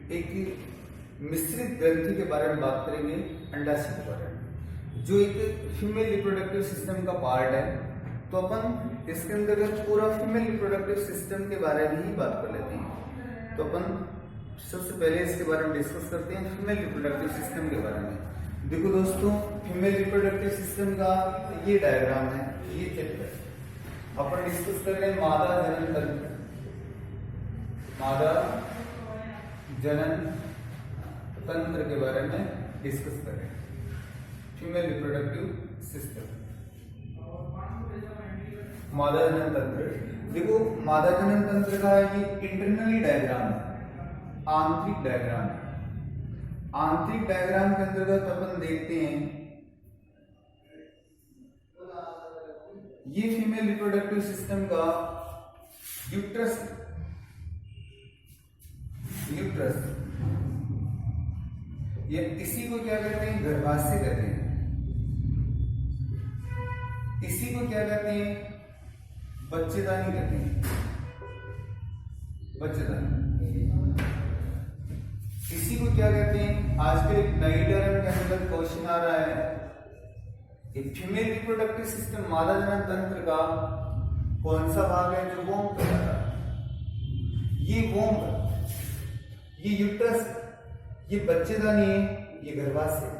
एक मिश्रित ग्रंथि के बारे में बात करेंगे, अंडाशय के बारे में, जो एक फीमेल रिप्रोडक्टिव सिस्टम का पार्ट है। तो अपन इसके अंतर्गत पूरा फीमेल रिप्रोडक्टिव सिस्टम के बारे में ही बात कर लेते हैं। तो अपन सबसे पहले इसके बारे में डिस्कस करते हैं, फीमेल रिप्रोडक्टिव सिस्टम के बारे में। देखो दोस्तों, फीमेल रिप्रोडक्टिव सिस्टम का ये डायग्राम है, ये चित्र अपन डिस्कस कर रहे हैं मादा जनन तंत्र, मादा जनन तंत्र के बारे में डिस्कस कर रहे हैं, फीमेल रिप्रोडक्टिव सिस्टम, मादा जनन तंत्र। देखो, मादा जनन तंत्र का ये इंटरनली डायग्राम है, आंतरिक डायग्राम है। आंतरिक डायग्राम के अंतर्गत अपन देखते हैं ये फीमेल रिप्रोडक्टिव सिस्टम का यूट्रस, ये इसी को क्या कहते हैं, गर्भाशय कहते हैं। इसी को क्या कहते हैं, बच्चेदानी कहते हैं, बच्चेदानी। इसी को क्या कहते हैं, आजकल एक नई टर्म के अंदर क्वेश्चन आ रहा है, फीमेल रिप्रोडक्टिव सिस्टम मादा जनन तंत्र का कौन सा भाग है जो वोम कहलाता है। ये वोम, ये यूट्रस, ये बच्चेदानी है, ये गर्भाशय।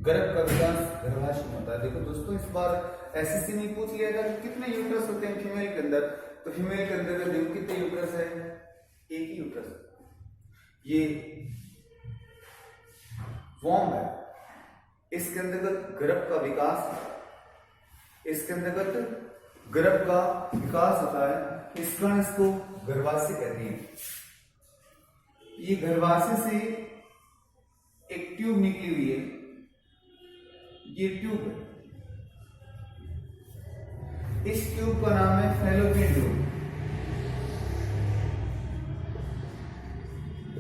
गर्भ का विकास गर्भाशय में होता है। देखो दोस्तों, इस बार एसएससी में पूछ लिया था कि कितने यूट्रस होते हैं फीमेल के अंदर, तो फीमेल के अंदर देखो कितने यूट्रस है, एक ही यूट्रस। ये वॉर्म है, इसके अंतर्गत गर्भ का विकास, इसके अंतर्गत गर्भ का विकास होता है। इस कारण इसको गर्भाशय कहते हैं। ये गर्भाशय से एक ट्यूब निकली हुई है, ये ट्यूब है। इस ट्यूब का नाम है fallopian tube,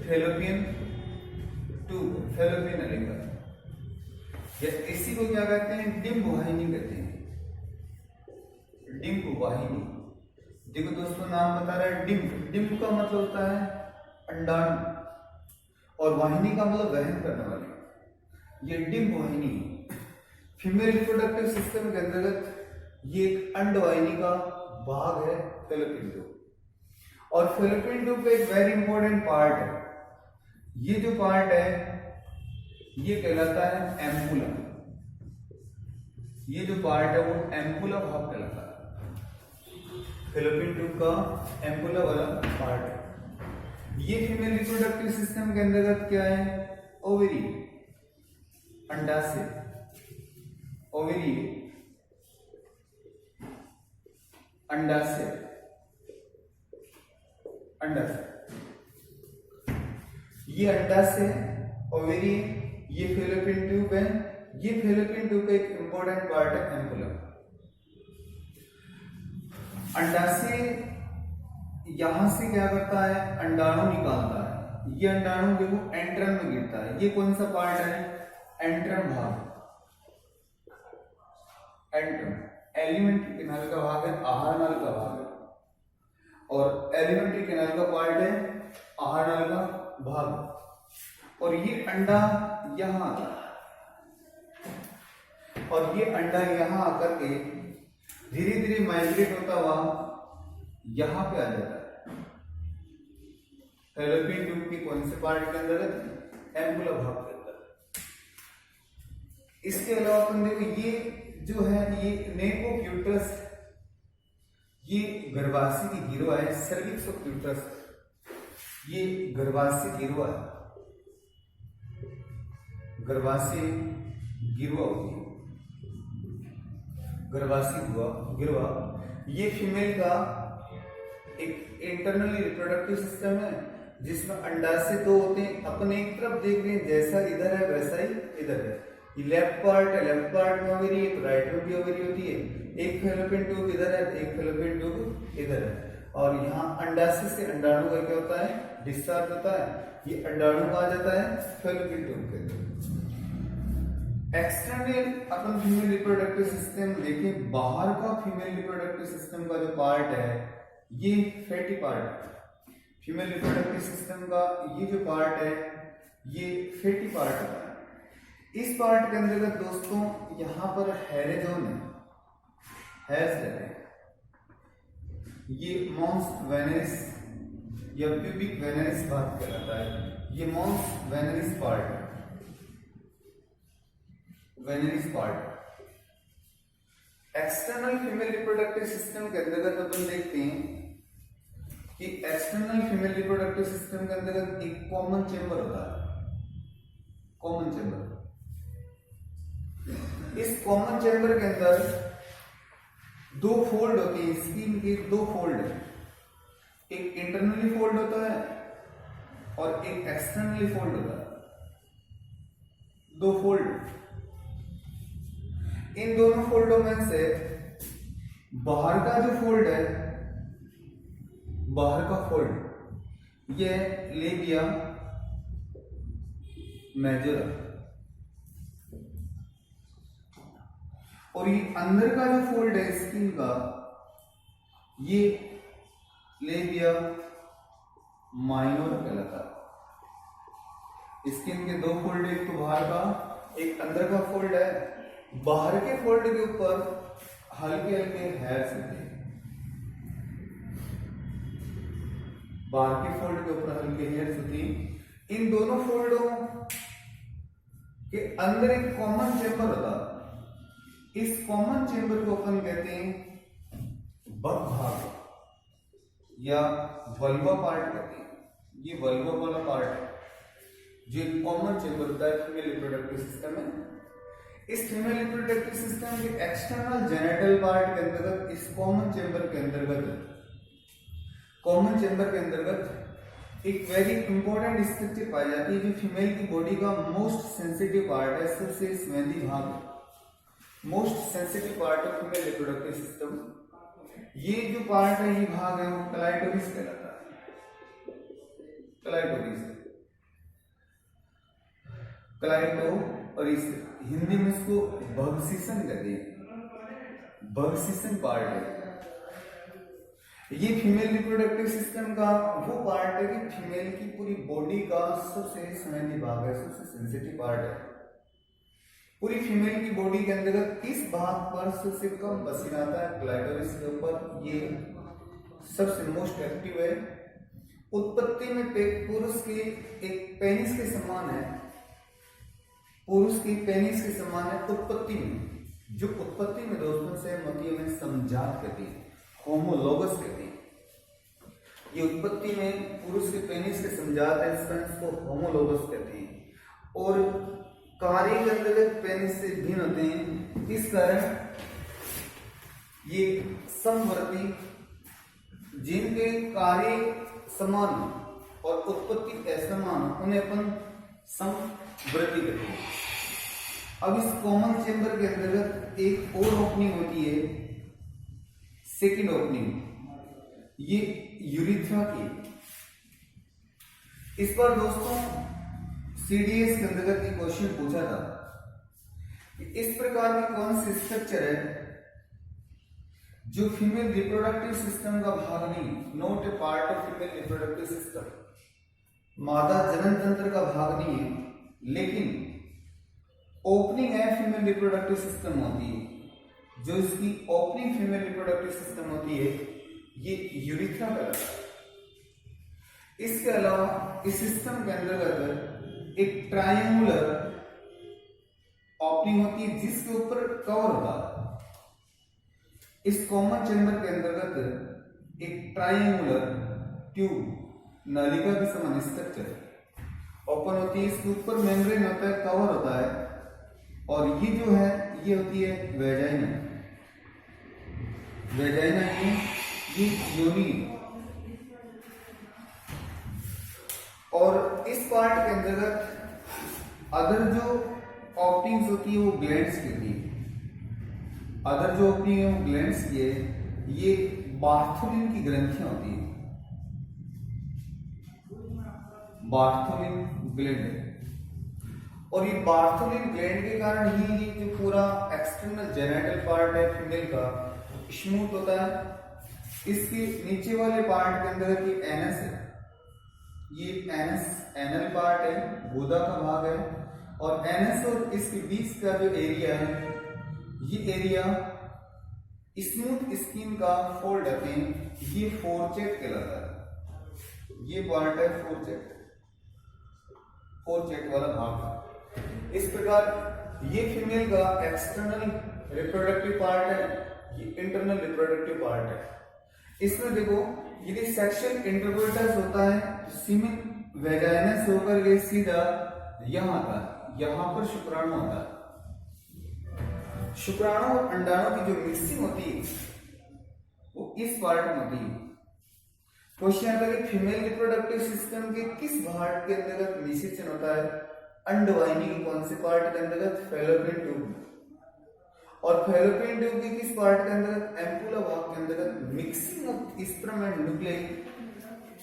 fallopian tube, fallopian नलिका। इसी को क्या कहते हैं, डिंब वाहिनी कहते हैं, डिंब वाहिनी। देखो दोस्तों, नाम बता रहा है डिंब। डिंब का मतलब होता है अंडाणु, और वाहिनी का मतलब वहन करने वाली। ये डिंब वाहिनी फीमेल रिप्रोडक्टिव सिस्टम के अंतर्गत ये एक अंडवाहिनी का भाग है, फैलोपियन ट्यूब। और फैलोपियन ट्यूब का एक वेरी इंपॉर्टेंट पार्ट है, ये जो पार्ट है ये कहलाता है एम्पुला। ये जो पार्ट है वो एम्पुला भाग कहलाता है, फैलोपियन ट्यूब का एम्पुला वाला पार्ट है। ये फीमेल रिप्रोडक्टिव सिस्टम के अंतर्गत क्या है, ओवरी, अंडाशय, ओवरी, अंडाशय, अंडाशय। ये अंडाशय, ओवरी, ये फैलोपियन ट्यूब है। ये फैलोपियन ट्यूब का एक इंपॉर्टेंट पार्ट है एम्पुला। अंडाशय यहां से क्या करता है, अंडाणु निकालता है। ये अंडाणु देखो एंट्रम में गिरता है। ये कौन सा पार्ट है, एंट्रम भाग, एंट्रम एलिमेंट्री कैनाल का भाग है, आहार नाल का भाग है। और एलिमेंट्री कैनाल का पार्ट है आहार नाल का भाग। और ये अंडा यहां आता है, और ये अंडा यहां आकर के धीरे धीरे माइग्रेट होता हुआ यहां पे आ जाता है, फैलोपियन ट्यूब के कौन से पार्ट के अंदर, एम्पुला भाग के अंदर। इसके अलावा अपन देखो, ये जो है ये नेक ऑफ यूट्रस, ये गर्भाशय की गिरोह है, सर्विक्स ऑफ यूट्रस, ये गर्भाशय गिरोह है, गर्भाशय गिरोह होती है, गर्भाशय गिरोह। ये फीमेल का एक इंटरनली रिप्रोडक्टिव सिस्टम है, जिसमें अंडाशय दो होते हैं। अपन एक तरफ देख रहे हैं, जैसा इधर है वैसा ही इधर है। ये लेफ्ट पार्ट है, लेफ्ट पार्ट में ओवरी है, तो राइट में भी ओवरी होती है। एक फैलोपियन ट्यूब इधर है, एक फैलोपियन ट्यूब इधर है। और यहाँ अंडाशय से अंडाणु का क्या होता है, डिस्चार्ज होता है। ये अंडाणु आ जाता है फैलोपियन ट्यूब के अंदर। एक्सटर्नल अपन फीमेल रिप्रोडक्टिव सिस्टम देखें, बाहर का फीमेल रिप्रोडक्टिव सिस्टम का जो पार्ट है ये फैटी पार्ट है। फीमेल रिप्रोडक्टिव सिस्टम का ये जो पार्ट है ये फैटी पार्ट होता है। इस पार्ट के अंतर्गत दोस्तों यहाँ पर हेयर जोन है, हेयर्स रहते हैं। ये मॉन्स वेनरिस या प्यूबिक वेनरिस बात कहलाता है। ये मॉन्स वेनरिस पार्ट है, veneris part. External female reproductive system के अंतर्गत अपन देखते हैं कि एक्सटर्नल फीमेल रिप्रोडक्टिव सिस्टम के अंतर्गत एक कॉमन चेंबर होता है, कॉमन चेंबर। इस कॉमन चेंबर के अंदर दो फोल्ड होती है, स्किन के दो फोल्ड है, एक इंटरनली फोल्ड होता है और एक एक्सटर्नली फोल्ड होता है, दो फोल्ड। इन दोनों फोल्डों में से बाहर का जो फोल्ड है, बाहर का फोल्ड ये लेबिया मेजर, और ये अंदर का जो फोल्ड है स्किन का ये लेबिया माइनर कहलाता है। स्किन के दो फोल्ड, एक तो बाहर का एक अंदर का फोल्ड है। बाहर के फोल्ड के ऊपर हल्के हल्के हेयर्स होते हैं, बाहर के फोल्ड के ऊपर हल्के हेयर्स होती हैं। इन दोनों फोल्डों के अंदर एक कॉमन चेंबर होता है। इस कॉमन चेंबर को अपन कहते हैं बक भाग या वल्वा पार्ट कहते हैं। ये वल्वा वाला पार्ट है जो एक कॉमन चेंबर होता है फीमेल रिप्रोडक्टिव सिस्टम में। इस फीमेल रिप्रोडक्टिव सिस्टम के एक्सटर्नल जेनिटल पार्ट के अंतर्गत, इस कॉमन चेंबर के अंतर्गत, कॉमन चेंबर के अंतर्गत एक वेरी इंपॉर्टेंट स्ट्रक्चर पाई जाती है जो फीमेल की बॉडी का मोस्ट सेंसिटिव पार्ट है, सबसे संवेदी भाग, most sensitive part of female reproductive system. ये जो पार्ट है, ये भाग है, वो क्लाइटोरिस कहलाता है, क्लाइटोरिस, क्लाइटोरिस। हिंदी में इसको भगसीसन कहते हैं, भगसीसन पार्ट है। ये फीमेल रिप्रोडक्टिव सिस्टम का वो पार्ट है कि फीमेल की पूरी बॉडी का सबसे संवेदी भाग है, सबसे सेंसिटिव पार्ट है। पूरी फीमेल की बॉडी के अंतर्गत इस भाग पर सबसे कम पसीना आता है, क्लाइटोरिस के ऊपर। ये सबसे मोस्ट एक्टिव है। उत्पत्ति में पुरुष के एक पेनिस के समान है, पुरुष की पेनिस के समान है उत्पत्ति में। जो उत्पत्ति में दोस्तों से मतियों में समझात कहती है, होमोलोगस कहती है। ये उत्पत्ति में पुरुष के पेनिस के समझात है, इसको होमोलोगस कहते हैं। और कार्य के अंतर्गत पेनिस से भिन्न होते हैं, इस कारण ये समवर्ती, जिनके कार्य समान और उत्पत्ति असमान, उन्हें अपन समवर्ती कहते हैं। अब इस कॉमन चेंबर के अंतर्गत एक और ओपनिंग होती है, सेकंड ओपनिंग, ये यूरिथ्रा की। इस पर दोस्तों सीडीएस के अंतर्गत एक क्वेश्चन पूछा था कि इस प्रकार की कौन सी स्ट्रक्चर है जो फीमेल रिप्रोडक्टिव सिस्टम का भाग नहीं, not a part of female reproductive system, मादा जनन तंत्र का भाग नहीं है, लेकिन ओपनिंग है फीमेल रिप्रोडक्टिव सिस्टम होती है। जो इसकी ओपनिंग फीमेल रिप्रोडक्टिव सिस्टम होती है ये यूरिथ्रा कहलाता है। इसके अलावा इस सिस्टम के अंतर्गत एक ट्रायंगुलर ओपनिंग होती है जिसके ऊपर कवर होता है। इस कॉमन चेंबर के अंतर्गत एक ट्रायंगुलर ट्यूब, नलिका के समान स्ट्रक्चर ओपन होती है, इसके ऊपर मेम्ब्रेन होता है, कवर होता है, और ये जो है ये होती है वेजाइना। वेजाइना ये योनि, और इस पार्ट के अंतर्गत अदर जो ओपनिंग्स होती है वो ग्लैंड्स की होती है। अदर जो ओपनिंग है वो ग्लैंड्स की है। ये बार्थोलिन की ग्रंथियां होती है, बार्थोलिन ग्लैंड है। और ये बार्थोलिन ग्लैंड के कारण ही ये जो पूरा एक्सटर्नल जेनिटल पार्ट है फीमेल का स्मूथ होता है। इसके नीचे वाले पार्ट के अंदर की एनस है, ये एनल पार्ट है, गुदा का भाग है, और एनएस और इसके बीच का जो एरिया है, ये एरिया स्मूथ स्किन का फोल्ड है, ये फोरचेट कहलाता है। ये पार्ट है फोरचेट वाला भाग। इस प्रकार ये फीमेल का एक्सटर्नल रिप्रोडक्टिव पार्ट है, ये इंटरनल रिप्रोडक्टिव पार्ट है। इसमें देखो यदि सेक्शुअल इंटरकोर्स होता है तो सीमेन वेजाइनस होकर के सीधा यहां आता है, यहां पर शुक्राणु होता है। शुक्राणु और अंडाणु की जो मिक्सिंग होती है वो इस पार्ट में होती है। क्वेश्चन आता है कि फीमेल रिप्रोडक्टिव सिस्टम के किस पार्ट के अंतर्गत निषेचन होता है? अंडवाहिनी के कौन से पार्ट के अंतर्गत? Fallopian tube. और फैलोपियन ट्यूब के किस पार्ट के अंतर्गत? एम्पुला भाग के अंतर्गत mixing of sperm and nucleus,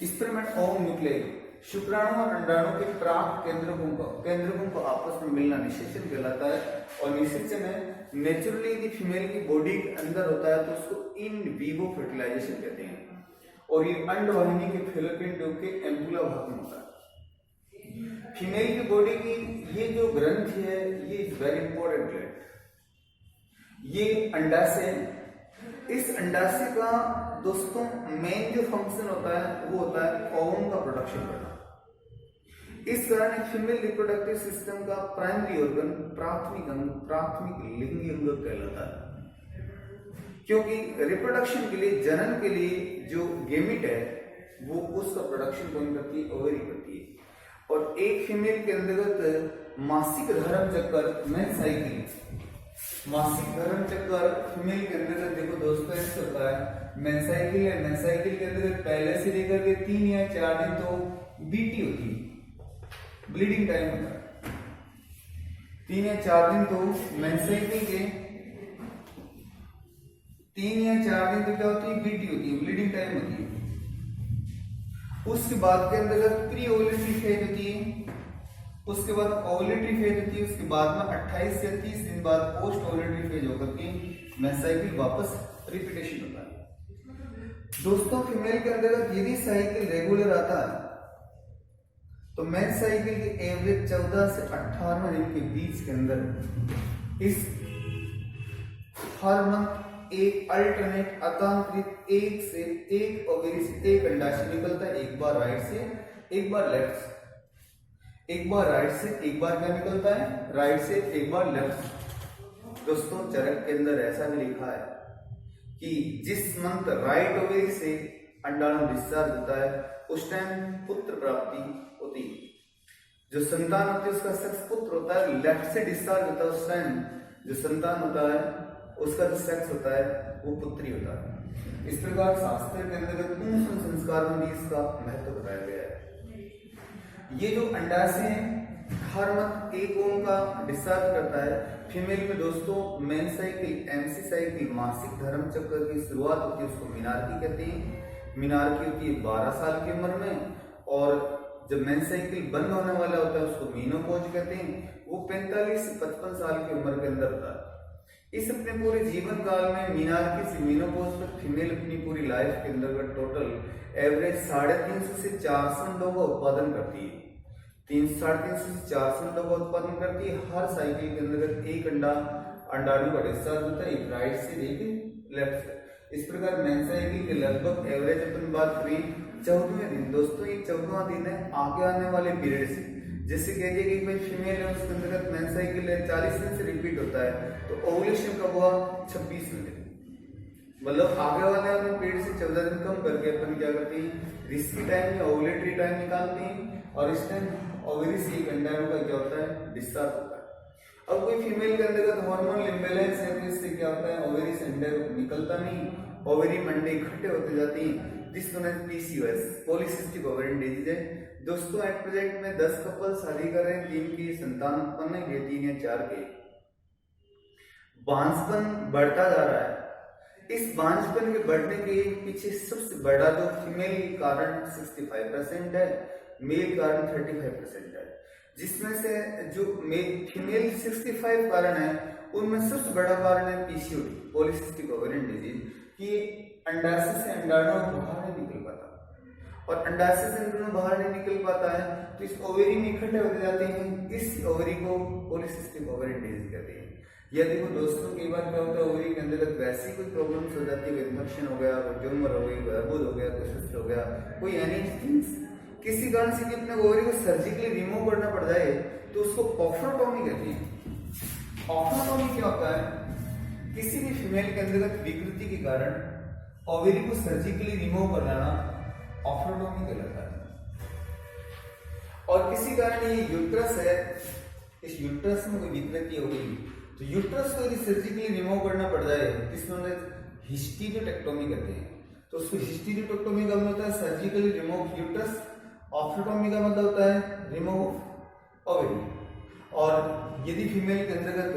sperm and ओव न्यूक्लियस। शुक्राणु और अंडाणु के प्राप्त केंद्रकों को आपस में मिलना निषेचन कहलाता है। और निषेचन है नेचुरली यदि फीमेल की बॉडी के अंदर होता है तो उसको इन विवो फर्टिलाइजेशन कहते हैं, और ये अंडवाहिनी के फैलोपियन ट्यूब के एम्पुला भाग में होता है। फीमेल की बॉडी की ये जो ग्रंथि है ये इज वेरी इंपॉर्टेंट ग्लैंड। ये अंडाशय, इस अंडाशय का दोस्तों मेन जो फंक्शन होता है वो होता है ओवम का प्रोडक्शन करना। इस कारण फीमेल रिप्रोडक्टिव सिस्टम का प्राइमरी ऑर्गन, प्राथमिक लिंगी अंग कहलाता है, क्योंकि रिप्रोडक्शन के लिए, जनन के लिए जो गेमिट है वो उसका प्रोडक्शन कौन करती है? ओवरी करती है। और एक फीमेल के अंतर्गत मासिक धर्म चक्कर मेन साइकिल, मासिक धर्म चक्कर फीमेल के अंतर्गत देखो दोस्तों ऐसे होता है। मेन साइकिल है, मेन साइकिल के अंतर्गत पहले से लेकर के 3 या 4 दिन तो बीटी होती है, ब्लीडिंग टाइम होता है। 3 या 4 दिन तो मेन साइकिल के 3 या 4 दिन तो क्या होती है? बीटी होती है, ब्लीडिंग टाइम होती है। उसके बाद के अंतर्गत प्री ओवुलेटरी फेज होती है, उसके बाद ओवुलेटरी फेज होती है, उसके बाद में 28 से 30 दिन बाद पोस्ट ओवुलेटरी फेज होकर के मेन साइकिल वापस रिपीटेशन होता है। दोस्तों फीमेल के अंतर्गत यदि साइकिल रेगुलर आता है तो मेन साइकिल के एवरेज 14 से 18 दिन के बीच के अंदर इस हर मंथ एक अल्टरनेट अतांतरित एक ओवरी से एक अंडाशय निकलता है, एक बार राइट से एक बार लेफ्ट से, एक बार राइट से एक बार क्या निकलता है? राइट से एक बार लेफ्ट। दोस्तों चरक के अंदर ऐसा भी लिखा है कि जिस मंथ राइट ओवरी से अंडाणु डिस्चार्ज होता है उस टाइम पुत्र प्राप्ति होती है। जो संतान होती है उसका सेक्स पुत्र होता है। लेफ्ट से डिस्चार्ज होता है उस टाइम जो संतान होता है उसका जो सेक्स होता है वो पुत्री होता है। इस प्रकार शास्त्र के अंतर्गत पुंसवन संस्कार में भी इसका महत्व बताया गया है। ये जो अंडाशय है हर मंथ एक ओम का डिस्चार्ज करता है। फीमेल में दोस्तों मेन साइकिल, एमसी साइकिल, मासिक धर्म चक्र की शुरुआत होती है, उसको मीनार्की कहते हैं। मीनार्की होती है 12 साल की उम्र में, और जब मेन साइकिल बंद होने वाला होता है उसको मीनोपॉज कहते हैं। वो 45 से 55 साल की उम्र के अंदर होता है। इस अपने पूरे जीवन काल में मीनार्की से मीनोपॉज तक फीमेल अपनी पूरी लाइफ के अंदर टोटल एवरेज 350 से 400 अंडों का उत्पादन करती है। 350 से 400 अंडों का उत्पादन करती है। हर साइकिल के अंदर एक अंडाणु का डिस्चार्ज होता है, एक राइट से एक लेफ्ट से। इस प्रकार मेन साइकिल के लगभग एवरेज अपन बात करें 14वें दिन। दोस्तों ये 14वां दिन है आगे आने वाले पीरियड से। जैसे कह दिया कि भाई फीमेल है उसके अंतर्गत मेन साइकिल है 40 दिन से रिपीट होता है, तो ओवुलेशन कब हुआ? 26वें दिन। मतलब आगे वाले पीरियड से 14 दिन कम करके अपन क्या करते हैं? रिस्की टाइम या ओवुलेटरी टाइम निकालते हैं, और इस टाइम ओवरी से एक अंडाणु का क्या होता है? डिस्चार्ज होता है। अब कोई फीमेल के अंतर्गत हार्मोनल इम्बैलेंस है तो इससे क्या होता है? ओवरी से अंडा निकलता नहीं, ओवरी मंडे इकट्ठे होते जाती हैं, जिस known as PCOS, polycystic ovarian disease है। दोस्तों एट प्रेजेंट में 10 कपल शादी कर रहे हैं, 3 की संतान उत्पन्न है, 3 या 4 के। बांझपन बढ़ता जा रहा है। इस बांझपन के बढ़ने के पीछे सबसे बड़ा जो फीमेल कारण 65% है, मेल कारण 35% है। जिसमें से जो फीमेल 65 कारण है उनमें सबसे बड़ा कारण है पीसीओडी, पॉलीसिस्टिक ओवेरियन डिजीज, कि अंडाशय से अंडाणु बाहर नहीं निकल पाता। और अंडाशय से अंदर बाहर नहीं निकल पाता है तो इस ओवेरी में इकट्ठे हो जाते हैं। इस ओवेरी को पॉलीसिस्टिक ओवेरी डिजीज कहते हैं। या देखो दोस्तों, कई बार क्या होता है ओवेरी के अंदर वैसी कोई प्रॉब्लम्स हो जाती है, इन्फेक्शन हो गया, कोई ट्यूमर हो गई, कोई अर्बुद हो गया, कोई सिस्ट हो गया, कोई एनी थिंग्स, किसी कारण से अपने ओवेरी को सर्जिकली रिमूव करना पड़ जाए तो उसको ऑफ्रोटोमी कहते हैं। ऑफ्रोटोमी क्या होता है? किसी भी फीमेल के अंतर्गत विकृति के कारण ओवेरी को सर्जिकली रिमूव कर लेना ऑफ्रोटोमी कहलाता है। और किसी कारण ये यूट्रस है, इस यूट्रस में कोई विकृति हो गई तो यूट्रस को यदि सर्जिकली रिमूव करना पड़ जाए जिसमें हिस्टीरियोटेक्टोमी कहते हैं। तो उसको हिस्टीरियोटेक्टोमी का मतलब होता है सर्जिकली रिमूव यूट्रस, ऑफ्रोटोमी का मतलब होता है रिमूव ओवेरी। और यदि फीमेल के अंतर्गत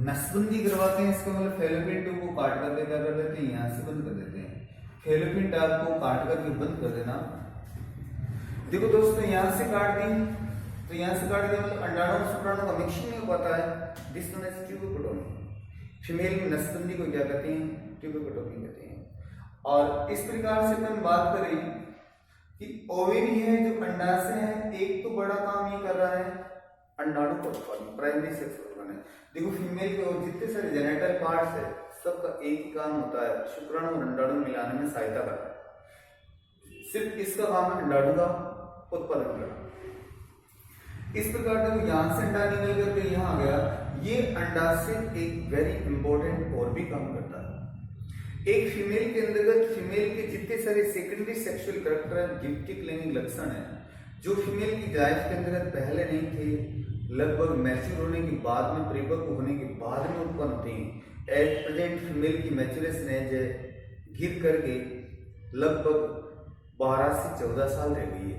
नसबंदी करवाते हैं, इसका मतलब फेलोपियन ट्यूब को काट करके क्या कर देते हैं, यहाँ से बंद कर देते हैं। फेलोपियन ट्यूब को काट करके बंद कर देना। देखो दोस्तों, यहाँ से काट दी तो यहाँ से काट दिया मतलब अंडाणु और शुक्राणु का मिक्सिंग नहीं हो पाता है, दिस नोन एज ट्यूबोकोटोमी। फीमेल में नसबंदी को क्या कहते हैं? ट्यूबोकोटोमी कहते हैं। और इस प्रकार से अपन बात करें कि ओवेरी है जो अंडाशय है, एक तो बड़ा काम ये कर रहा है अंडाणु का उत्पादन, प्राइमरी सेक्स ऑर्गन है। देखो फीमेल के और जितने सारे जेनेटल पार्ट्स है सबका एक ही काम होता है, शुक्राणु और अंडाणु मिलाने में सहायता करना है। सिर्फ इसका काम है अंडाणु का उत्पादन करना। इस प्रकार से यहाँ से अंडा निकल करके यहाँ आ गया, ये अंडाशय एक वेरी इंपॉर्टेंट और भी काम करता है। एक फीमेल के अंतर्गत फीमेल के जितने सारे secondary sexual character Gifty cleaning लक्षण है जो फीमेल की लाइफ के अंतर्गत पहले नहीं थे, लगभग मैच्योर होने के बाद में, परिपक्व होने के बाद में उत्पन्न होते हैं। एट प्रेजेंट फीमेल की मैच्योरेशन एज है गिर करके लगभग 12 से 14 साल रह गई है।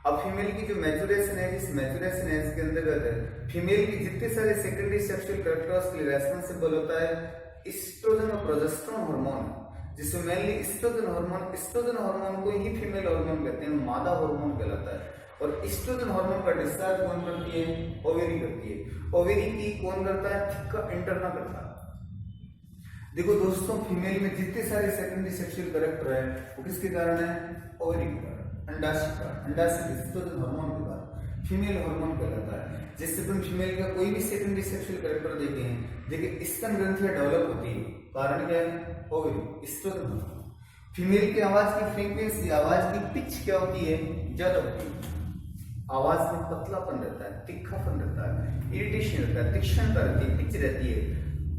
अब फीमेल की जो मैच्योरेशन है, इस मैच्योरेशन एज के अंतर्गत फीमेल की जितने सारे सेकेंडरी सेक्सुअल कैरेक्टर्स के लिए रेस्पॉन्सिबल होता है एस्ट्रोजन और प्रोजेस्टेरोन हार्मोन, जिसमें मेनली एस्ट्रोजन हार्मोन को ही फीमेल हार्मोन कहते हैं, मादा हार्मोन कहलाता है। और एस्ट्रोजन हार्मोन का डिस्चार्ज कौन करती है? ओवेरी करती है। ओवेरी की कौन करता है? थिक्का इंटरना करता है। देखो दोस्तों, फीमेल में जितने सारे सेकेंडरी सेक्सुअल कैरेक्टर है वो किसके कारण है? ओवेरी के कारण, अंडाशय एस्ट्रोजन हार्मोन के कारण फीमेल हार्मोन कहलाता है। जिससे अपन फीमेल का कोई भी सेकेंडरी सेक्सुअल कैरेक्टर देखे हैं, देखिए स्तन ग्रंथियां डेवलप होती है, कारण क्या है? Ovary, oestrogen hormone. फीमेल की आवाज की फ्रीक्वेंसी, आवाज की पिच क्या होती है? ज्यादा होती है। आवाज में पतलापन रहता है, तिखापन रहता है, इरिटेशन रहता है, तीक्ष्णता रहती है, पिच रहती है।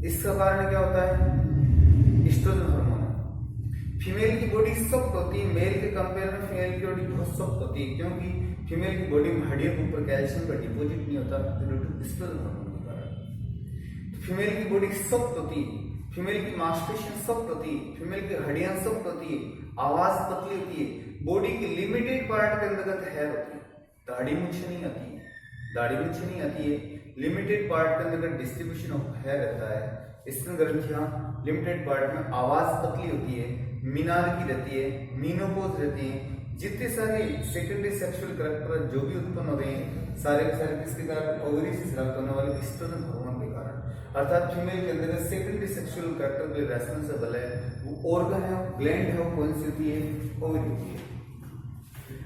इसका कारण क्या होता है? Oestrogen hormone. फीमेल की बॉडी सॉफ्ट होती है, मेल के कंपेयर में फीमेल की बॉडी बहुत सॉफ्ट होती है, क्योंकि फीमेल की बॉडी में हड्डियों के ऊपर कैल्शियम का डिपॉजिट नहीं होता ड्यू टू एस्ट्रोजन हार्मोन के कारण। फीमेल की बॉडी सॉफ्ट होती है, फीमेल की मांसपेशियां सॉफ्ट होती है, फीमेल की हड्डियां सॉफ्ट होती है, आवाज पतली होती है, बॉडी के लिमिटेड पार्ट के अंतर्गत हेयर होती है, दाढ़ी मूंछ नहीं आती है, दाढ़ी मूंछ नहीं आती है, लिमिटेड पार्ट के अंतर्गत डिस्ट्रीब्यूशन ऑफ हेयर रहता है, स्तन ग्रंथियां लिमिटेड पार्ट में, आवाज पतली होती है, मीनार की रहती है, मीनोपॉज रहती है। जितने सारे सेकेंडरी सेक्सुअल कैरेक्टर जो भी उत्पन्न हो रहे हैं सारे के सारे किसके कारण? ओवरी से प्राप्त होने वाले एस्ट्रोजन हार्मोन के कारण। अर्थात फीमेल के अंदर सेकेंडरी सेक्सुअल कैरेक्टर के लिए रेस्पॉन्सिबल है वो ऑर्गन है, ग्लैंड है, वो कौन सी होती है? ओवरी होती है।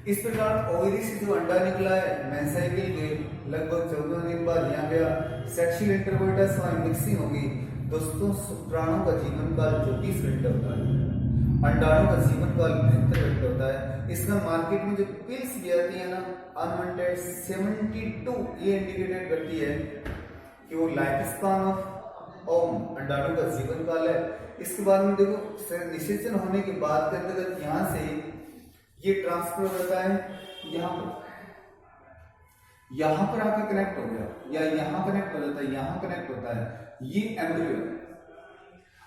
इस प्रकार ओवरी से जो अंडा निकला है मेन साइकिल के लगभग 14 दिन बाद यहाँ गया, सेक्सुअल इंटरकोर्स में मिक्सिंग होगी। दोस्तों, शुक्राणु का जीवन काल 24 घंटे होता है, अंडाणु का जीवन काल 72 घंटे होता है। इसमें मार्केट में जो पिल्स भी आती है ना, अनवांटेड 72 ये इंडिकेट करती है कि वो लाइफ स्पान ऑफ ओम अंडाणु का जीवन काल है। इसके बाद में देखो निषेचन होने के बाद के अंतर्गत यहाँ से ये ट्रांसफर होता है यहाँ पर आके कनेक्ट हो गया, या यहाँ कनेक्ट हो जाता है, यहाँ कनेक्ट होता है, ये एम्ब्रियो है।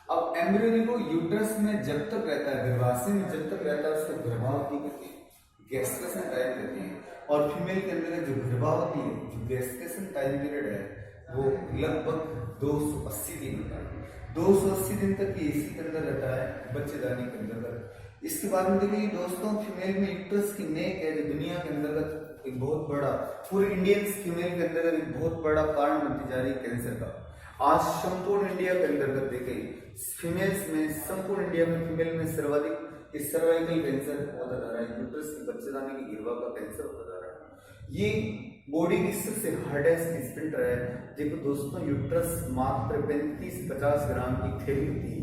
अब एम्ब्रियो देखो यूट्रस में जब तक रहता है, गर्भाशय में जब तक रहता है उसको गर्भावधि कहते हैं, गेस्टेशन टाइम कहते हैं। और फीमेल के अंदर जो गर्भावधि है, जो गेस्टेशन टाइम पीरियड है वो लगभग 280 दिन होता है। 280 दिन तक ये इसी के अंदर रहता है, बच्चेदानी के अंदर। इसके बाद में देखिए दोस्तों, फीमेल में यूट्रस की नेक है जो दुनिया के अंतर्गत एक बहुत बड़ा, पूरे इंडियन फीमेल के अंतर्गत एक बहुत बड़ा कारण बनती जा रही है कैंसर का। आज संपूर्ण इंडिया के अंतर्गत देखें फीमेल्स में, संपूर्ण इंडिया में फीमेल में सर्वाधिक ये सर्वाइकल कैंसर होता जा रहा है, यूट्रस के बच्चेदानी की गिरवा का कैंसर होता जा रहा है। ये बॉडी की सबसे हार्डेस्ट स्पिंटर है, देखो दोस्तों यूट्रस मात्र 35-50 ग्राम की थैली होती है,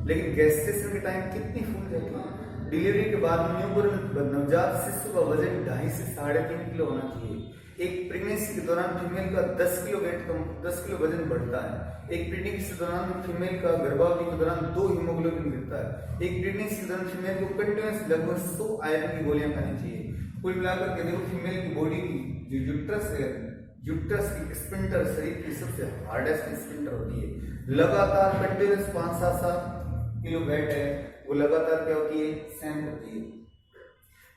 लेकिन गैस्ट्रेशन के टाइम कितनी फूल जाती है। डिलीवरी के बाद न्यूबॉर्न नवजात शिशु का वजन 2.5 से 3.5 किलो होना चाहिए। एक प्रेगनेंसी के दौरान फीमेल का 10 किलो वजन बढ़ता है। एक प्रेगनेंसी के दौरान फीमेल का गर्भावधि के दौरान 2 हीमोग्लोबिन गिरता है। एक प्रेगनेंसी के दौरान फीमेल को कंटिन्यूस लगभग 100 आयरन की गोलियां खानी चाहिए। कुल मिलाकर के देखो फीमेल की बॉडी की जो यूट्रस है, यूट्रस की स्पिंटर शरीर की सबसे हार्डेस्ट स्पिंटर होती है। लगातार कंटिन्यूस 5-7 किलो वेट है, वो लगातार क्या होती है, सहन करती है।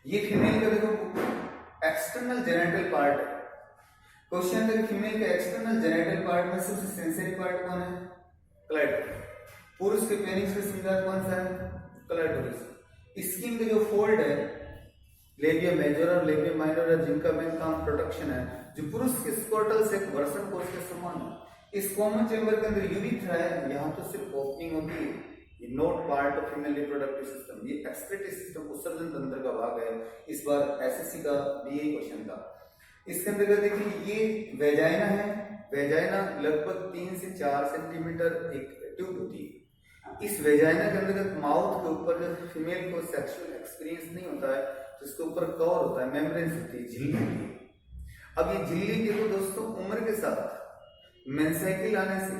ये फीमेल का देखो एक्सटर्नल जेनिटल पार्ट है। क्वेश्चन है फीमेल के एक्सटर्नल जेनिटल पार्ट में सबसे सेंसिटिव पार्ट कौन है, क्लाइटोरिस। पुरुष के पेनिस का सिंगार कौन सा है, क्लाइटोरिस। स्किन के जो फोल्ड है लेबिया मेजर और लेबिया माइनर, जिनका मेन काम प्रोटेक्शन है, जो पुरुष के स्कोर्टल से वर्सन कोर्स के समान है। इस कॉमन चेंबर के अंदर यूरिथ्रा है, यहाँ तो सिर्फ ओपनिंग होती है, ये not part of female reproductive system. ये एक्सक्रीटरी सिस्टम उत्सर्जन तंत्र का भाग है। इस बार एसएससी का भी यही क्वेश्चन था। इसके अंदर देखिए ये वेजाइना है, वेजाइना लगभग 3 से 4 सेंटीमीटर एक ट्यूब होती है। इस वेजाइना के अंदर माउथ के ऊपर जब फीमेल को सेक्सुअल एक्सपीरियंस नहीं होता है तो इसके ऊपर कवर होता है, मेम्ब्रेन होती है, झिल्ली होती है। अब ये झिल्ली देखो दोस्तों उम्र के साथ मेनसाइकिल आने से,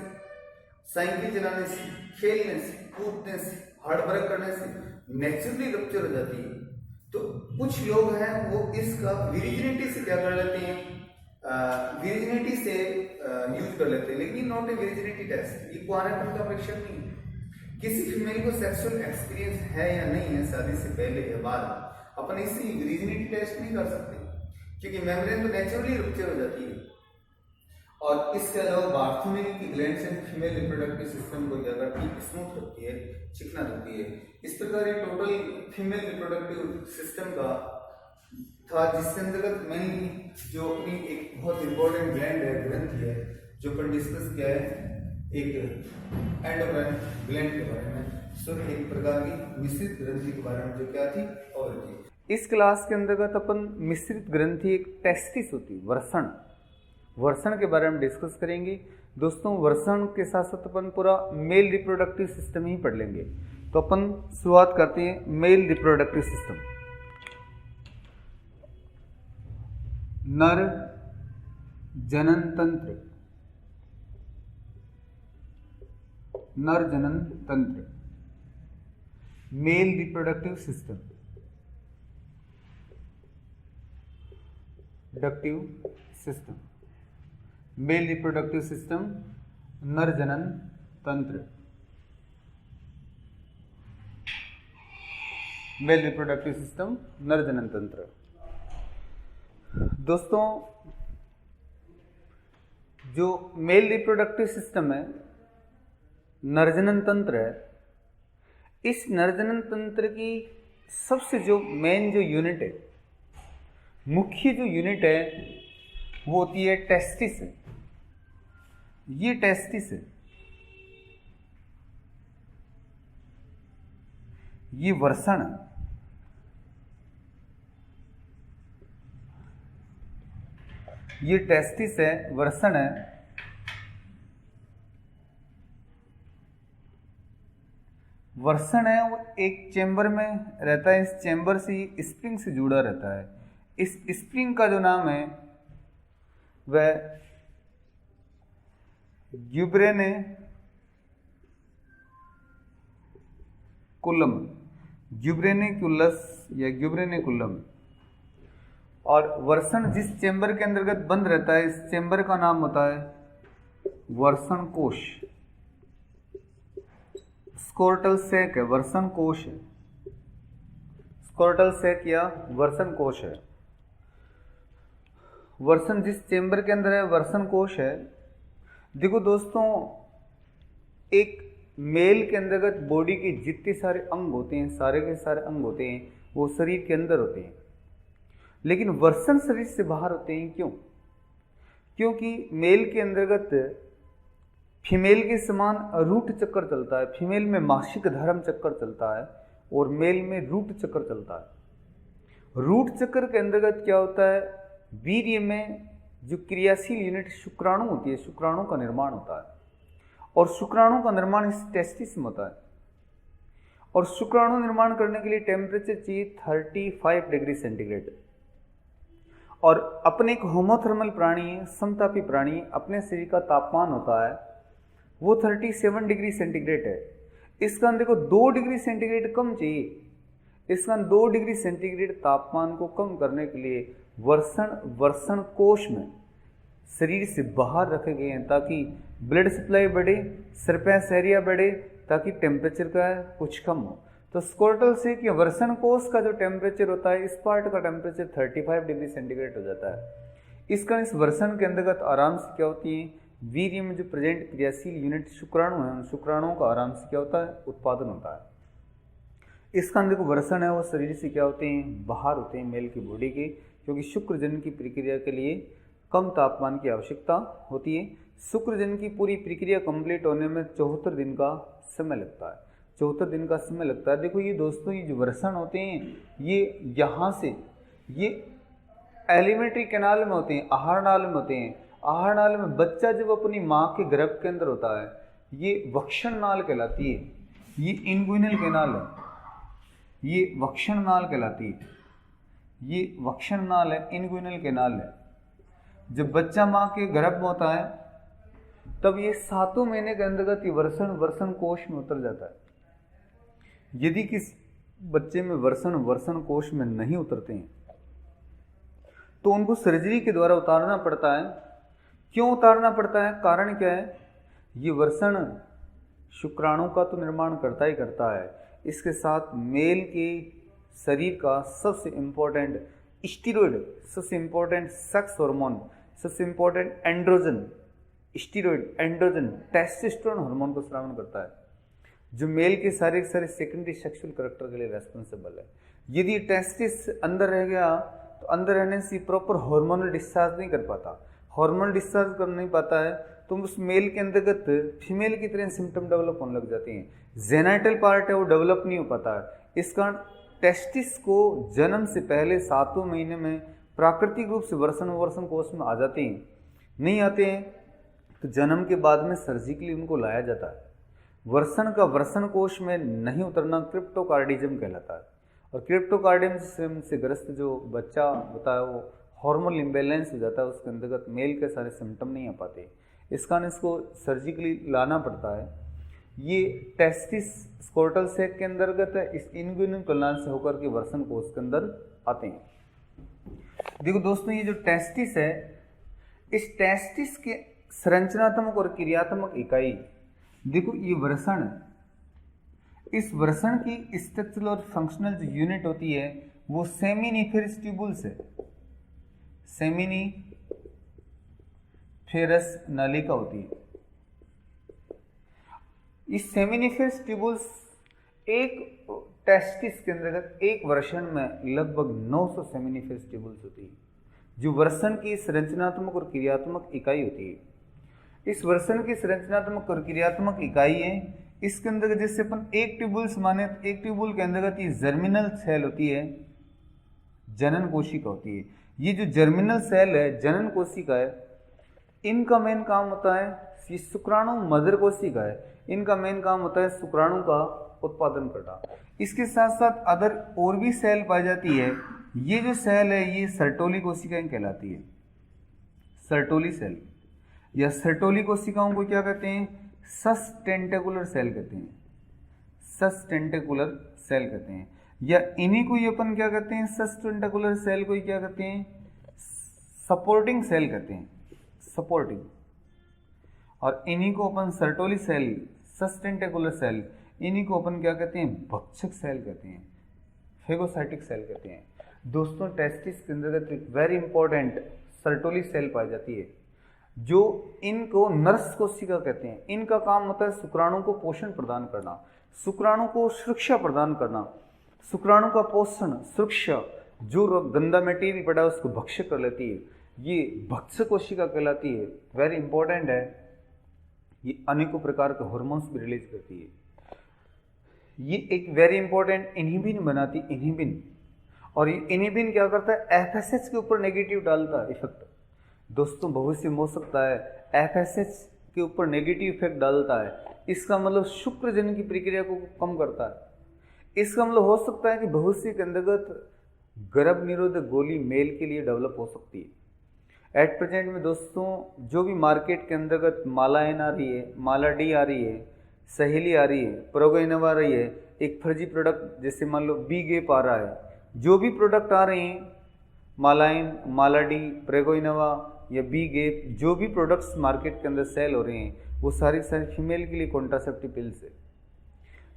साइकिल चलाने से, खेलने से, कूदने से, हार्ड वर्क करने से नेचुरली रप्चर हो जाती है। तो कुछ लोग हैं वो इसका विरिजिनिटी से क्या कर लेते हैं, विरिजिनिटी से यूज कर लेते हैं, लेकिन नॉट ए विरिजिनिटी टेस्ट। ये क्वारंटाइन का परीक्षण नहीं है। किसी फीमेल को सेक्सुअल एक्सपीरियंस है या नहीं है शादी से पहले या बाद, अपन इससे विरिजिनिटी टेस्ट नहीं कर सकते, क्योंकि मेम्ब्रेन तो नेचुरली रप्चर हो जाती है। और इसके अलावा बार्थोनिल की ग्लैंड से फीमेल रिप्रोडक्टिव सिस्टम को क्या करती है, स्मूथ रखती है, चिकना रखती है। इस प्रकार ये टोटल फीमेल रिप्रोडक्टिव सिस्टम का था, जिसके अंतर्गत मेनली जो अपनी एक बहुत इंपॉर्टेंट ग्लैंड है, ग्रंथि है, जो अपन डिस्कस किया है एक एंडोक्राइन ग्लैंड के बारे में। सो एक प्रकार की मिश्रित ग्रंथि के बारे में जो क्या थी और थी। इस क्लास के अंतर्गत अपन मिश्रित ग्रंथि एक टेस्टिस होती है, वर्षण के बारे में डिस्कस करेंगे। दोस्तों वर्षण के साथ साथ अपन पूरा मेल रिप्रोडक्टिव सिस्टम ही पढ़ लेंगे। तो अपन शुरुआत करते हैं मेल रिप्रोडक्टिव सिस्टम। नर जनन तंत्र, नर जनन तंत्र, male reproductive system, ductive system, male reproductive system, नर जनन तंत्र, मेल रिप्रोडक्टिव सिस्टम, नर जनन तंत्र। दोस्तों जो मेल रिप्रोडक्टिव सिस्टम है, नरजनन तंत्र है, इस नरजनन तंत्र की सबसे जो मेन जो यूनिट है, मुख्य जो यूनिट है वो होती है टेस्टिस है। ये टेस्टिस है, ये वर्षण है, ये टेस्टिस है, वर्षण है। वर्षण है वो एक चेंबर में रहता है, इस चेंबर से स्प्रिंग से जुड़ा रहता है। इस स्प्रिंग का जो नाम है वह ग्यूब्रेनेकुलम, ग्यूब्रेनिकुलस या ग्यूब्रेनिकुलम। और वर्षण जिस चेंबर के अंतर्गत बंद रहता है, इस चेंबर का नाम होता है वर्षण कोश। स्कोर्टल सैक है, वर्षण कोश है, स्कोर्टल सैक या वर्षण कोश है। वर्षण जिस चेंबर के अंदर है वर्षण कोश है। देखो दोस्तों एक मेल के अंतर्गत बॉडी के जितने सारे अंग होते हैं, सारे के सारे अंग होते हैं वो शरीर के अंदर होते हैं, लेकिन वर्षण शरीर से बाहर होते हैं। क्यों? क्योंकि मेल के अंतर्गत फीमेल के समान रूट चक्कर चलता है, फीमेल में मासिक धर्म चक्कर चलता है, और मेल में रूट चक्र चलता है। रूट चक्र के अंतर्गत क्या होता है, वीर्य में जो क्रियाशील यूनिट शुक्राणु होती है, शुक्राणु का निर्माण होता है और शुक्राणु का निर्माण इस टेस्टिस में होता है। और शुक्राणु निर्माण करने के लिए टेम्परेचर चाहिए 35 डिग्री सेंटीग्रेड। और अपने एक होमोथर्मल प्राणी है, समतापी प्राणी, अपने शरीर का तापमान होता है वो 37 डिग्री सेंटीग्रेड है। इसका देखो 2 डिग्री सेंटीग्रेड कम चाहिए। इसका 2 डिग्री सेंटीग्रेड तापमान को कम करने के लिए वर्षण कोश में शरीर से बाहर रखे गए हैं ताकि ब्लड सप्लाई बढ़े, सरफेस एरिया बढ़े, ताकि टेम्परेचर का कुछ कम हो। तो स्कोर्टल से कि वर्षण कोश का जो टेम्परेचर होता है, इस पार्ट का टेम्परेचर 35 डिग्री सेंटीग्रेड हो जाता है। इसका इस वर्षण के अंतर्गत आराम से क्या होती है, वीर्य में जो प्रेजेंट क्रियाशील यूनिट शुक्राणु है, उन शुक्राणुओं का आराम से क्या होता है, उत्पादन होता है। इसका अंदर को वर्षण है वो शरीर से क्या होते हैं, बाहर होते हैं मेल की बॉडी के, क्योंकि शुक्रजनन की प्रक्रिया के लिए कम तापमान की आवश्यकता होती है। शुक्रजनन की पूरी प्रक्रिया कंप्लीट होने में 74 दिन का समय लगता है। 74 दिन का समय लगता है। देखो ये दोस्तों, ये जो वर्षण होते हैं ये यहाँ से ये एलिमेंट्री कैनाल में होते हैं, आहार नाल में होते हैं। आहार नाल में बच्चा जब अपनी माँ के गर्भ के अंदर होता है, ये वक्षण नाल कहलाती है। ये इनग्विनल कैनाल है, ये वक्षण नाल कहलाती है। ये वक्षण नाल है, इनग्विनल कैनाल है। जब बच्चा माँ के गर्भ में होता है तब ये 7वें महीने के अंतर्गत ये वर्षण कोश में उतर जाता है। यदि किस बच्चे में वर्षण कोश में नहीं उतरते हैं तो उनको सर्जरी के द्वारा उतारना पड़ता है। क्यों उतारना पड़ता है, कारण क्या है, ये वर्षण शुक्राणु का तो निर्माण करता ही करता है, इसके साथ मेल के शरीर का सबसे इम्पोर्टेंट स्टीरॉयड, सबसे इम्पोर्टेंट सेक्स हार्मोन, सबसे important androgen, steroid, androgen, testosterone hormone को स्रावन करता है, जो मेल के सारे सेकेंडरी सेक्सुअल कैरेक्टर के लिए रेस्पॉन्सिबल है। यदि टेस्टिस अंदर रह गया तो अंदर रहने से प्रॉपर हार्मोनल डिस्चार्ज नहीं कर पाता। हार्मोनल डिस्चार्ज कर नहीं पाता है तो उस मेल के अंतर्गत फीमेल की तरह सिम्टम डेवलप होने लग जाते हैं। जेनाइटल पार्ट है वो डेवलप नहीं हो पाता है। इस कारण टेस्टिस को जन्म से पहले 7वें महीने में प्राकृतिक रूप से वर्षण कोश में आ जाते हैं। नहीं आते हैं तो जन्म के बाद में सर्जिकली उनको लाया जाता है। वर्षण कोश में नहीं उतरना क्रिप्टोकार्डिज्म कहलाता है। और क्रिप्टोकार्डिज्म से ग्रस्त जो बच्चा होता है वो हार्मोनल इम्बैलेंस हो जाता है, उसके अंतर्गत मेल के सारे सिम्टम नहीं आ पाते। इस कारण इसको सर्जिकली लाना पड़ता है। ये टेस्टिस स्कोर्टल सैक के अंतर्गत है, इस इनग्विनल कैनाल से होकर के वर्षण कोश के अंदर आते हैं। देखो दोस्तों, ये जो टेस्टिस है, इस टेस्टिस के संरचनात्मक और क्रियात्मक इकाई, देखो ये वर्षण है। इस वर्षण की स्ट्रक्चरल और फंक्शनल जो यूनिट होती है वो सेमिनिफेरस ट्यूबुल्स है। सेमिनिफेरस नलिका होती है। इस सेमिनिफेरस ट्यूबुल्स एक टेस्टिस के अंतर्गत एक वर्षण में लगभग 900 सेमिनिफेरस ट्यूबुल्स होती है, जो वर्षण की संरचनात्मक और क्रियात्मक इकाई होती है। इस वर्षण की संरचनात्मक और क्रियात्मक इकाई है। इसके अंदर जैसे अपन एक ट्यूबुल्स माने, एक ट्यूबुल के अंतर्गत ये जर्मिनल सेल होती है, जनन कोशिका होती है। ये जो जर्मिनल सेल है, जनन कोशिका है, इनका मेन काम होता है, ये शुक्राणु मदर कोशिका है, इनका मेन काम होता है शुक्राणु का उत्पादन करना। इसके साथ साथ अदर और भी सेल पाई जाती है। ये जो सेल है ये सर्टोली कोशिकाएं कहलाती है। सर्टोली सेल या सर्टोली कोशिकाओं को क्या कहते हैं, सस्टेंटेकुलर सेल कहते हैं। सस्टेंटेकुलर सेल कहते हैं, या इन्हीं को ही अपन क्या कहते हैं, सस्टेंटेकुलर सेल को ही क्या कहते हैं, सपोर्टिंग सेल कहते हैं, सपोर्टिंग। और इन्हीं को अपन सर्टोली सेल, सस्टेंटेकुलर सेल, इन्हीं को अपन क्या कहते हैं, भक्षक सेल कहते हैं, फेगोसाइटिक सेल कहते हैं। दोस्तों, टेस्टिस के अंतर्गत एक वेरी इंपॉर्टेंट सर्टोली सेल पाई जाती है, जो इनको नर्स कोशिका कहते हैं। इनका काम होता है शुक्राणु को पोषण प्रदान करना, शुक्राणु को सुरक्षा प्रदान करना, शुक्राणु का पोषण, सुरक्षा, जो गंदा मटेरियल पड़ा है उसको भक्षक कर लेती है, ये भक्षक कोशिका कहलाती है। वेरी इंपॉर्टेंट है। ये अनेकों प्रकार के हार्मोन्स भी रिलीज करती है। ये एक वेरी इंपॉर्टेंट इनहिबिन बनाती, इनहिबिन, और ये इनहिबिन क्या करता है, एफएसएच के ऊपर नेगेटिव डालता है इफेक्ट। दोस्तों भविष्य में हो सकता है एफएसएच के ऊपर नेगेटिव इफेक्ट डालता है, इसका मतलब शुक्रजनन की प्रक्रिया को कम करता है। इसका मतलब हो सकता है कि भविष्य के अंतर्गत गर्भ निरोधक गोली मेल के लिए डेवलप हो सकती है। एट प्रेजेंट में दोस्तों जो भी मार्केट के अंतर्गत मालाएन आ रही है, माला डी आ रही है, सहेली आ रही है, प्रोगोइनवा आ रही है, एक फर्जी प्रोडक्ट जैसे मान लो बी गेप आ रहा है, जो भी प्रोडक्ट आ रहे हैं मालाइन, माला डी, प्रेगोइनवा या बी गेप, जो भी प्रोडक्ट्स मार्केट के अंदर सेल हो रहे हैं वो सारी फीमेल के लिए कॉन्ट्रासेप्टिव पिल्स है।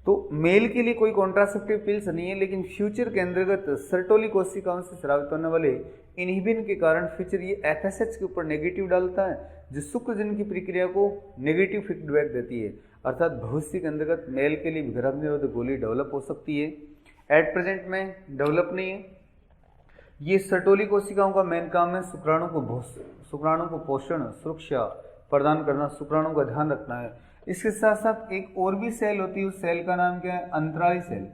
तो मेल के लिए कोई कॉन्ट्रासेप्टिव पिल्स नहीं है, लेकिन फ्यूचर के अंतर्गत सर्टोली कोशिकाओं से स्रावित होने वाले इनहिबिन के कारण फ्यूचर ये एफएसएच के ऊपर नेगेटिव डालता है, जो शुक्रजनन की प्रक्रिया को नेगेटिव फीडबैक देती है। अर्थात भविष्य के अंतर्गत मेल के लिए गर्भ निरोधक गोली डेवलप हो सकती है, एट प्रेजेंट में डेवलप नहीं है। ये सर्टोली कोशिकाओं का मेन काम है शुक्राणु को पोषण, सुरक्षा प्रदान करना, शुक्राणु का ध्यान रखना है। इसके साथ साथ एक और भी सेल होती है, उस सेल का नाम क्या है, अंतराली सेल।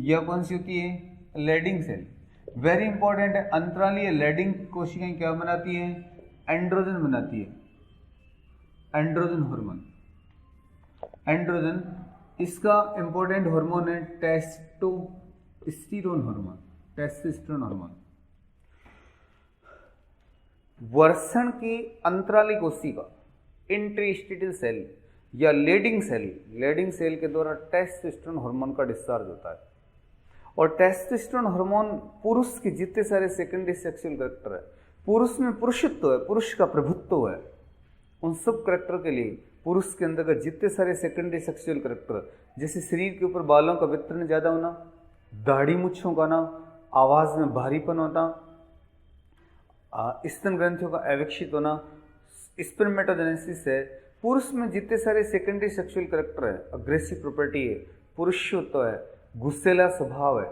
यह कौन सी होती है, लेडिंग सेल। वेरी इंपॉर्टेंट है, अंतराली या लेडिंग कोशिकाएं क्या बनाती है, एंड्रोजन बनाती है, एंड्रोजन हार्मोन। एंड्रोजन इसका इंपॉर्टेंट हार्मोन है टेस्टोस्टेरोन हार्मोन, टेस्टोस्टेरोन हार्मोन। वर्षण की अंतराली कोशिका इंटरस्टिशियल सेल या लेडिंग सेल के द्वारा टेस्टोस्टेरोन हार्मोन का डिस्चार्ज होता है। और टेस्टोस्टेरोन हार्मोन पुरुष के जितने सारे सेकेंडरी सेक्सुअल कैरेक्टर है, पुरुष में पुरुषत्व है, पुरुष का प्रभुत्व है, उन सब कैरेक्टर के लिए पुरुष के अंदर जितने सारे सेकेंडरी सेक्सुअल कैरेक्टर, जैसे शरीर के ऊपर बालों का वितरण ज़्यादा होना, दाढ़ी मुच्छों का ना, आवाज़ में भारीपन होना, स्तन ग्रंथियों का अविकसित होना, स्पर्मेटोजेनेसिस है। पुरुष में जितने सारे सेकेंडरी सेक्सुअल कैरेक्टर है, अग्रेसिव प्रॉपर्टी है, पुरुषत्व है, गुस्सेला स्वभाव है,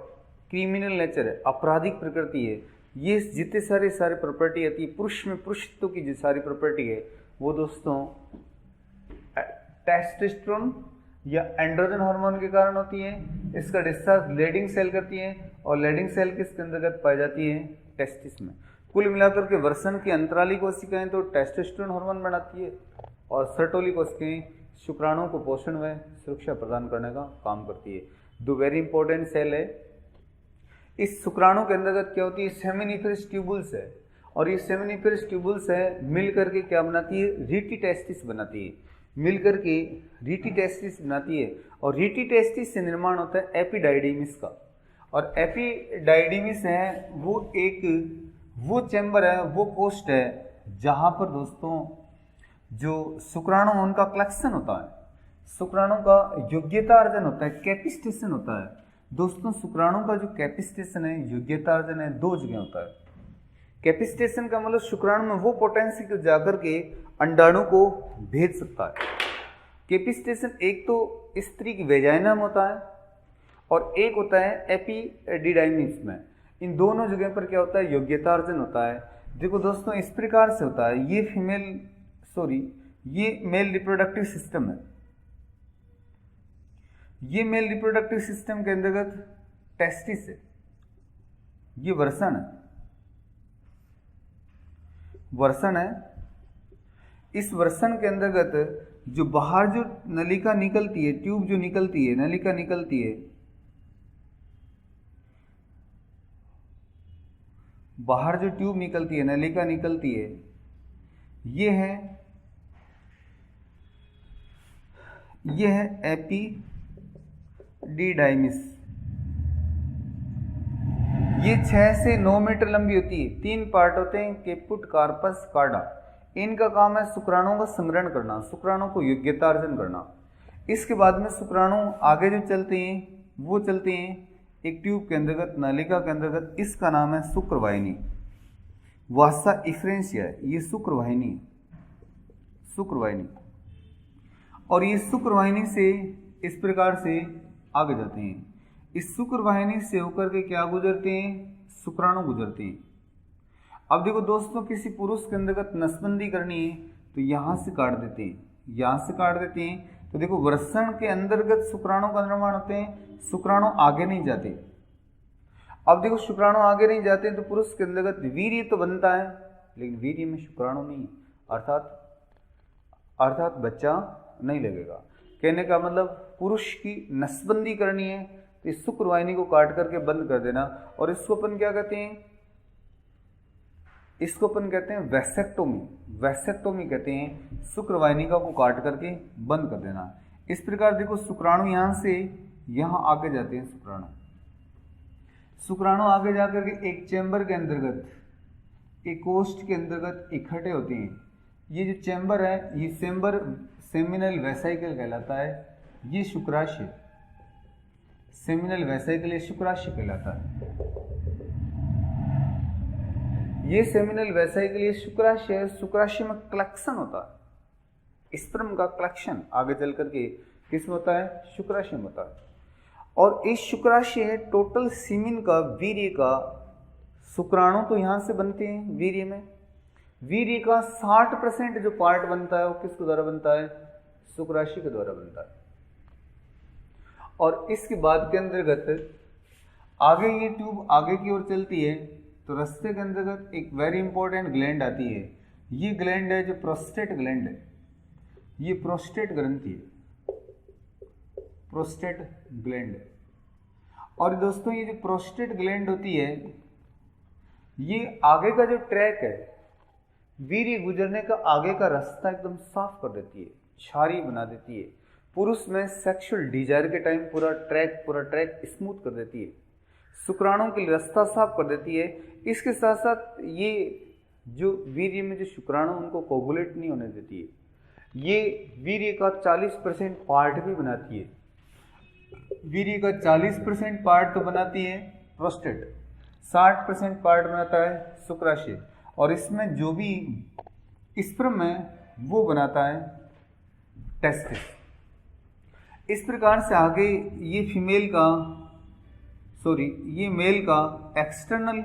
क्रिमिनल नेचर है, आपराधिक प्रकृति है, ये जितने सारे प्रॉपर्टी आती है पुरुष में, पुरुषत्व की जो सारी प्रॉपर्टी है वो दोस्तों टेस्टोस्टेरोन या एंड्रोजन हार्मोन के कारण होती है। इसका डिस्चार्ज लेडिंग सेल करती है और लेडिंग सेल किसके अंतर्गत पाई जाती है, टेस्टिस में। कुल मिलाकर के वर्षण की अंतराली कोशिकाएं तो टेस्टोस्टेरोन हार्मोन बनाती है और सर्टोली कोशिकाएं शुक्राणुओं को पोषण व सुरक्षा प्रदान करने का काम करती है। दो वेरी इंपॉर्टेंट सेल है। इस शुक्राणु के अंतर्गत क्या होती है, सेमिनिफरस ट्यूबुल्स है, और ये सेमिनिफरस ट्यूबुल्स है मिल करके क्या बनाती है, रीटी टेस्टिस बनाती है, मिल करके रीटी टेस्टिस बनाती है। और रीटी टेस्टिस से निर्माण होता है एपिडाइडिमिस का, और एपिडाइडिमिस है वो चैम्बर है, वो पोस्ट है जहाँ पर दोस्तों जो शुक्राणु उनका कलेक्शन होता है, शुक्राणु का योग्यता अर्जन होता है, कैपिस्टेशन होता है। दोस्तों शुक्राणु का जो कैपिस्टेशन है, योग्यता अर्जन है, दो जगह होता है। कैपिस्टेशन का मतलब शुक्राणु में वो पोटेंशियल को जाकर के अंडाणु को भेज सकता है। कैपिस्टेशन एक तो स्त्री की वेजाइना में होता है और एक होता है एपिडिडाइमिस में। इन दोनों जगह पर क्या होता है, योग्यता अर्जन होता है। देखो दोस्तों इस प्रकार से होता है, ये मेल रिप्रोडक्टिव सिस्टम है। ये मेल रिप्रोडक्टिव सिस्टम के अंतर्गत टेस्टिस है, ये वर्षण है। इस वर्षण के अंतर्गत जो बाहर जो नलिका निकलती है, ट्यूब जो निकलती है, नलिका निकलती है, बाहर जो ट्यूब निकलती है, नलिका निकलती है, ये है एपिडिडाइमिस। ये 6 से 9 मीटर लंबी होती है। 3 पार्ट होते हैं, कैपुट, कार्पस, कार्डा। इनका काम है शुक्राणुओं का संग्रहण करना, शुक्राणुओं को योग्यता अर्जन करना। इसके बाद में शुक्राणु आगे जो चलते हैं वो चलते हैं एक ट्यूब के अंतर्गत, नलिका के अंतर्गत। इसका नाम है शुक्रवाहिनी, वासा इफ्रेंसिया, ये शुक्रवाहिनी। और ये शुक्रवाहिनी से इस प्रकार से आगे जाते हैं। इस शुक्रवाहिनी से होकर के क्या गुजरते हैं, शुक्राणु गुजरते हैं। अब देखो दोस्तों किसी पुरुष के अंतर्गत नसबंदी करनी है तो यहाँ से काट देते हैं, यहाँ से काट देते हैं, तो देखो वर्षण के अंतर्गत शुक्राणु का निर्माण होते हैं, शुक्राणु आगे नहीं जाते। अब देखो शुक्राणु आगे नहीं जाते हैं तो पुरुष के अंतर्गत वीर्य तो बनता है, लेकिन वीर्य में शुक्राणु नहीं, अर्थात बच्चा नहीं लगेगा। कहने का मतलब पुरुष की नसबंदी करनी है तो इस शुक्रवाहिनी को काट करके बंद कर देना, और इसको अपन क्या कहते हैं, इसको अपन कहते हैं वैसेक्टोमी। वैसेक्टोमी कहते हैं शुक्रवाहिनिका को काट करके बंद कर देना। इस प्रकार देखो शुक्राणु यहाँ से यहाँ आगे जाते हैं। शुक्राणु आगे जाकर के एक चैम्बर के अंतर्गत, एक कोष्ठ के अंतर्गत इकट्ठे होते हैं। ये जो चैम्बर है, ये चैम्बर सेमिनल वेसाइकल कहलाता है। ये शुक्राशय, सेमिनल वेसाइकल, ये शुक्राशय कहलाता है। ये सेमिनल वेसाइकल, ये शुक्राशय है। शुक्राशय में कलेक्शन होता है, स्पर्म का कलेक्शन आगे चल करके किसमें होता है, शुक्राशय में होता है। और इस शुक्राशय टोटल सीमिन का, वीर्य का, शुक्राणु तो यहाँ से बनते हैं वीर्य में। वीर्य का 60% जो पार्ट बनता है वो किसके द्वारा बनता है, शुक्राशय के द्वारा बनता है। और इसके बाद के अंतर्गत आगे ये ट्यूब आगे की ओर चलती है तो रास्ते के अंतर्गत एक वेरी इंपॉर्टेंट ग्लैंड आती है। ये ग्लैंड है जो प्रोस्टेट ग्लैंड है, ये प्रोस्टेट ग्रंथि है, प्रोस्टेट ग्लैंड। और दोस्तों ये जो प्रोस्टेट ग्लैंड होती है, ये आगे का जो ट्रैक है, वीर्य गुजरने का आगे का रास्ता एकदम साफ कर देती है, छारी बना देती है। पुरुष में सेक्सुअल डिजायर के टाइम पूरा ट्रैक स्मूथ कर देती है, शुक्राणु के लिए रास्ता साफ कर देती है। इसके साथ साथ ये जो वीर्य में जो शुक्राणु उनको कोगुलेट नहीं होने देती है। ये वीर्य का 40% पार्ट भी बनाती है। वीर्य का 40% पार्ट तो बनाती है प्रोस्टेट, 60% पार्ट बनाता है शुक्राशय, और इसमें जो भी स्पर्म है वो बनाता है टेस्टिस। इस प्रकार से आगे ये ये मेल का एक्सटर्नल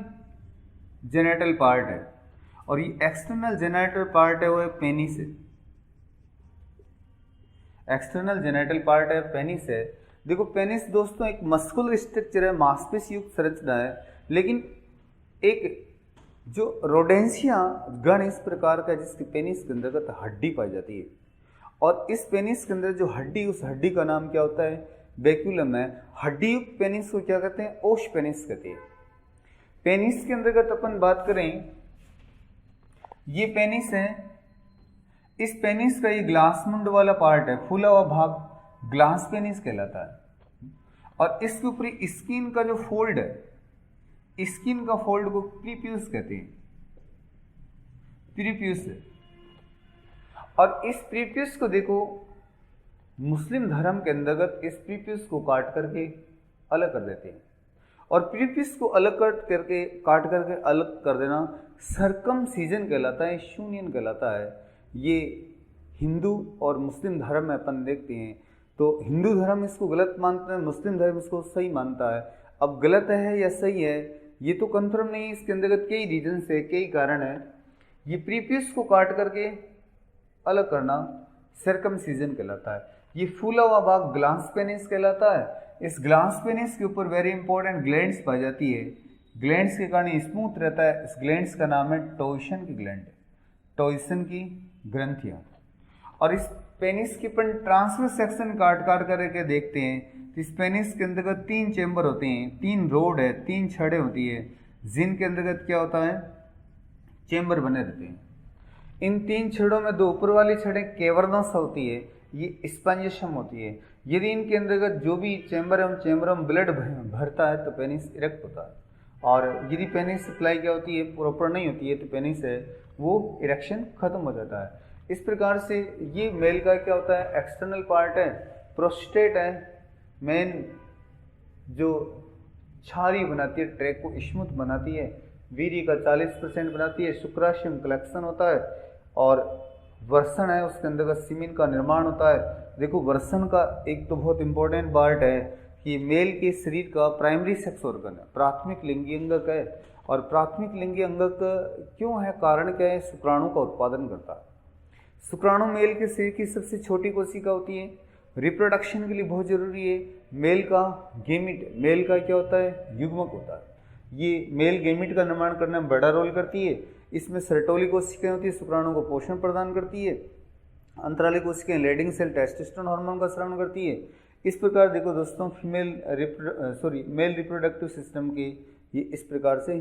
जेनेटल पार्ट है, और ये एक्सटर्नल जेनेटल पार्ट है वो है पेनिस है। एक्सटर्नल जेनेटल पार्ट है पेनिस है। देखो पेनिस दोस्तों एक मस्कुलर स्ट्रक्चर है, मांसपेशी युक्त संरचना है, लेकिन एक जो रोडेंशिया गण इस प्रकार का जिसके पेनिस के अंतर्गत हड्डी पाई जाती है, और इस पेनिस के अंदर जो हड्डी, उस हड्डी का नाम क्या होता है, बैक्यूलम है। हड्डी युक्त पेनिस को क्या कहते हैं, ओश पेनिस कहते हैं। पेनिस के अंतर्गत अपन बात करें, ये पेनिस है, इस पेनिस का ये ग्लास मुंड वाला पार्ट है, फूला हुआ भाग ग्लास पेनिस कहलाता है। और इसके ऊपर स्किन का जो फोल्ड है, स्किन का फोल्ड को प्रीप्यूस कहते हैं, प्रीप्यूस है। और इस प्रीप्यूस को देखो मुस्लिम धर्म के अंतर्गत इस प्रीप्यूस को काट करके अलग कर देते हैं, और प्रीप्यूस को अलग काट करके अलग कर देना सर्कमसीजन कहलाता है, शून्यन कहलाता है। ये हिंदू और मुस्लिम धर्म में अपन देखते हैं, तो हिंदू धर्म इसको गलत मानता है, मुस्लिम धर्म इसको सही मानता है। अब गलत है या सही है ये तो कंफर्म नहीं है, इसके अंतर्गत कई रीजन है, कई कारण है। ये प्रीप्यूस को काट करके अलग करना सर्कमसीजन कहलाता है। ये फूला हुआ भाग ग्लास पेनिस कहलाता है। इस ग्लास पेनिस के ऊपर वेरी इंपॉर्टेंट ग्लैंड्स पाई जाती है, ग्लैंड्स के कारण स्मूथ रहता है। इस ग्लैंड्स का नाम है टॉयसन की ग्लैंड, टॉयसन की ग्रंथियां। और इस पेनिस के अपन ट्रांसवर्स सेक्शन काट करके देखते हैं, इस पेनिस के अंतर्गत 3 चेंबर होते हैं, 3 रोड है, 3 छड़ें होती है, जिनके अंतर्गत क्या होता है, चेंबर बने रहते हैं। इन 3 छड़ों में 2 ऊपर वाली छड़ें केवर्नस होती है, ये स्पंजिशम होती है। यदि इनके अंतर्गत जो भी चेंबर है, चेंबर में ब्लड भरता है तो पेनिस इरेक्ट होता है, और यदि पेनिस सप्लाई क्या होती है, प्रॉपर नहीं होती है, तो पेनिस है वो इरेक्शन खत्म हो जाता है। इस प्रकार से ये मेल का क्या होता है, एक्सटर्नल पार्ट है, प्रोस्टेट है, मेन जो छारी बनाती है, ट्रैक को स्मूथ बनाती है, वीर्य का 40% बनाती है, शुक्राशय में कलेक्शन होता है, और वर्षण है उसके अंतर्गत सीमेन का निर्माण होता है। देखो वर्षण का एक तो बहुत इंपॉर्टेंट पार्ट है कि मेल के शरीर का प्राइमरी सेक्स ऑर्गन है, प्राथमिक लिंगी अंगक है। और प्राथमिक लिंगी अंगक क्यों है, कारण क्या है, शुक्राणु का उत्पादन करता है। शुक्राणु मेल के शरीर की सबसे छोटी कोशिका होती है, रिप्रोडक्शन के लिए बहुत ज़रूरी है। मेल का गेमिट, मेल का क्या होता है, युग्मक होता है। ये मेल गेमिट का निर्माण करने में बड़ा रोल करती है। इसमें सर्टोली कोशिकाएं होती है, शुक्राणु को पोषण प्रदान करती है। अंतराली कोशिकाएं लेडिंग सेल टेस्टोस्टेरोन हार्मोन का स्राव करती है। इस प्रकार देखो दोस्तों, मेल रिप्रोडक्टिव सिस्टम के ये इस प्रकार से